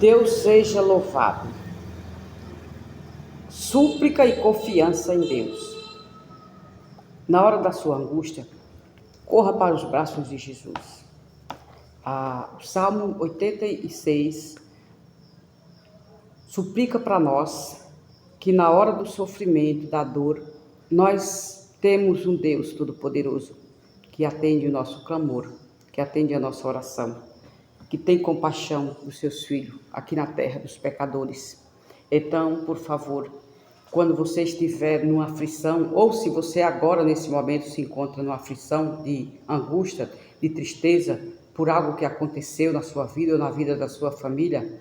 Deus seja louvado. Súplica e confiança em Deus. Na hora da sua angústia, corra para os braços de Jesus. O Salmo 86 suplica para nós que na hora do sofrimento, da dor, nós temos um Deus Todo-Poderoso que atende o nosso clamor, que atende a nossa oração, que tem compaixão dos seus filhos aqui na terra dos pecadores. Então, por favor, quando você estiver numa aflição, ou se você agora nesse momento se encontra numa aflição de angústia, de tristeza, por algo que aconteceu na sua vida ou na vida da sua família,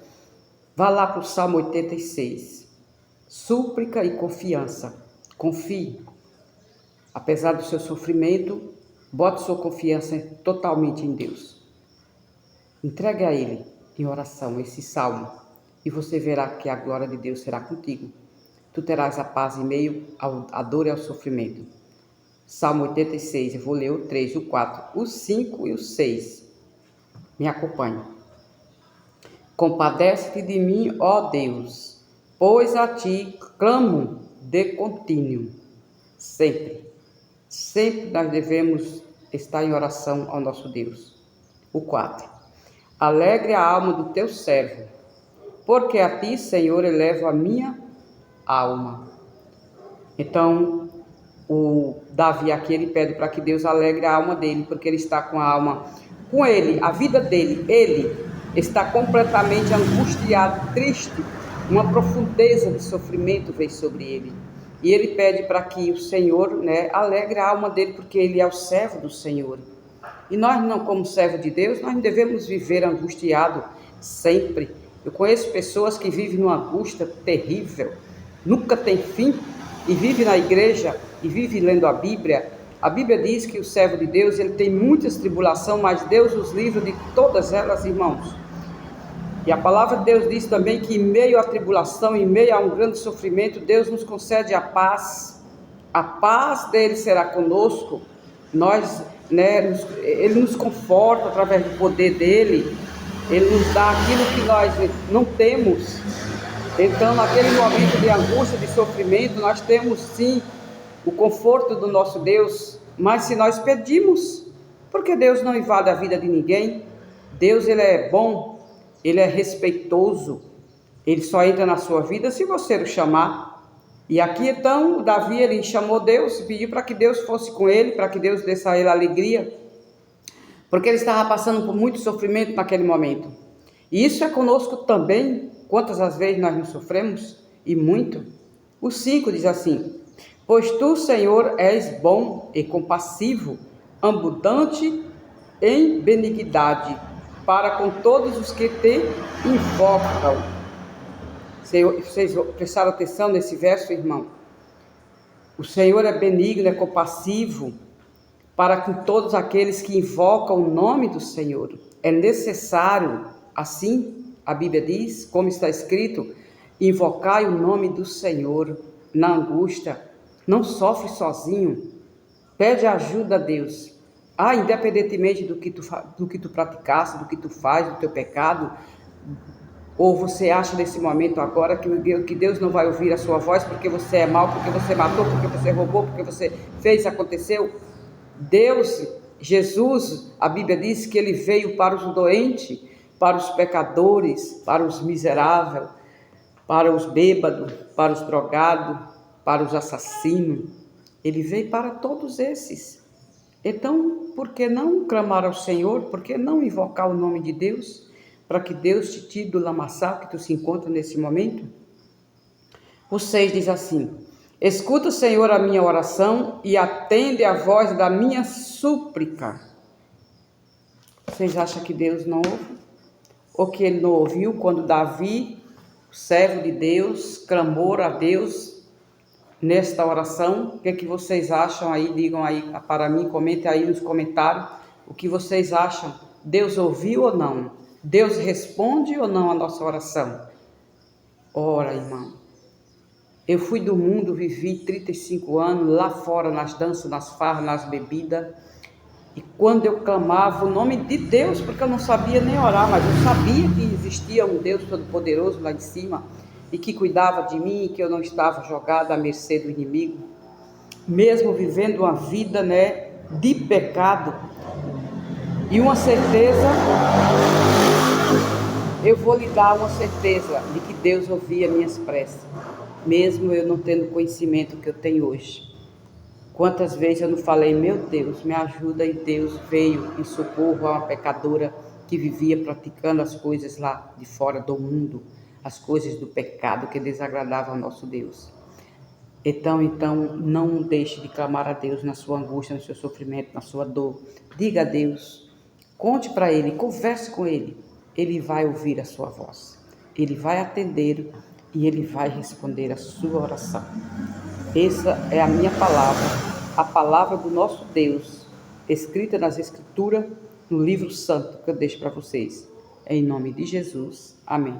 vá lá para o Salmo 86. Súplica e confiança. Confie. Apesar do seu sofrimento, bote sua confiança totalmente em Deus. Entregue a Ele em oração esse salmo e você verá que a glória de Deus será contigo. Tu terás a paz em meio à dor e ao sofrimento. Salmo 86, eu vou ler o 3, o 4, o 5 e o 6. Me acompanhe. Compadece-te de mim, ó Deus, pois a ti clamo de contínuo. Sempre nós devemos estar em oração ao nosso Deus. O 4. Alegre a alma do teu servo, porque a ti, Senhor, elevo a minha alma. Então, o Davi aqui, ele pede para que Deus alegre a alma dele, porque ele está com a alma, com ele, a vida dele, ele está completamente angustiado, triste, uma profundeza de sofrimento veio sobre ele. E ele pede para que o Senhor, alegre a alma dele, porque ele é o servo do Senhor. E nós não, como servo de Deus, nós não devemos viver angustiado sempre. Eu conheço pessoas que vivem numa angústia terrível, nunca tem fim, e vive na igreja, e vive lendo a Bíblia. A Bíblia diz que o servo de Deus, ele tem muitas tribulações, mas Deus os livra de todas elas, irmãos. E a palavra de Deus diz também que em meio à tribulação, em meio a um grande sofrimento, Deus nos concede a paz. A paz dele será conosco. Ele nos conforta através do poder dele. Ele nos dá aquilo que nós não temos. Então, naquele momento de angústia, de sofrimento, nós temos sim o conforto do nosso Deus, mas se nós pedimos, porque Deus não invade a vida de ninguém. Deus, ele é bom, ele é respeitoso, ele só entra na sua vida se você o chamar. E aqui então, Davi, ele chamou Deus, pediu para que Deus fosse com ele, para que Deus desse a ele alegria, porque ele estava passando por muito sofrimento naquele momento. E isso é conosco também. Quantas as vezes nós nos sofremos? E muito. O 5 diz assim: pois tu, Senhor, és bom e compassivo, abundante em benignidade, para com todos os que te invocam. Vocês prestaram atenção nesse verso, irmão? O Senhor é benigno, é compassivo, para com todos aqueles que invocam o nome do Senhor. É necessário, assim, a Bíblia diz, como está escrito, invocai o nome do Senhor na angústia. Não sofre sozinho. Pede ajuda a Deus. Independentemente do que tu praticaste, do que tu faz, do teu pecado, ou você acha nesse momento agora que Deus não vai ouvir a sua voz porque você é mau, porque você matou, porque você roubou, porque você fez, aconteceu. Deus, Jesus, a Bíblia diz que ele veio para os doentes, para os pecadores, para os miseráveis, para os bêbados, para os drogados, para os assassinos. Ele veio para todos esses. Então, por que não clamar ao Senhor? Por que não invocar o nome de Deus? Para que Deus te tire do lamaçal que tu se encontra nesse momento? O 6 diz assim: escuta, Senhor, a minha oração e atende a voz da minha súplica. Vocês acham que Deus não ouve? Ou que ele não ouviu quando Davi, o servo de Deus, clamou a Deus nesta oração? O que é que vocês acham aí? Digam aí para mim, comentem aí nos comentários o que vocês acham. Deus ouviu ou não? Deus responde ou não a nossa oração? Ora, irmão, eu fui do mundo, vivi 35 anos lá fora, nas danças, nas farras, nas bebidas, E quando eu clamava o nome de Deus, porque eu não sabia nem orar, mas eu sabia que existia um Deus Todo-Poderoso lá em cima e que cuidava de mim, que eu não estava jogada à mercê do inimigo, mesmo vivendo uma vida, né, de pecado. E uma certeza, eu vou lhe dar uma certeza de que Deus ouvia minhas preces, mesmo eu não tendo o conhecimento que eu tenho hoje. Quantas vezes eu não falei, meu Deus, me ajuda, e Deus veio em socorro a uma pecadora que vivia praticando as coisas lá de fora do mundo, as coisas do pecado que desagradavam ao nosso Deus. Então, não deixe de clamar a Deus na sua angústia, no seu sofrimento, na sua dor. Diga a Deus, conte para Ele, converse com Ele. Ele vai ouvir a sua voz, Ele vai atender e Ele vai responder a sua oração. Essa é a minha palavra, a palavra do nosso Deus, escrita nas Escrituras, no livro santo que eu deixo para vocês. Em nome de Jesus. Amém.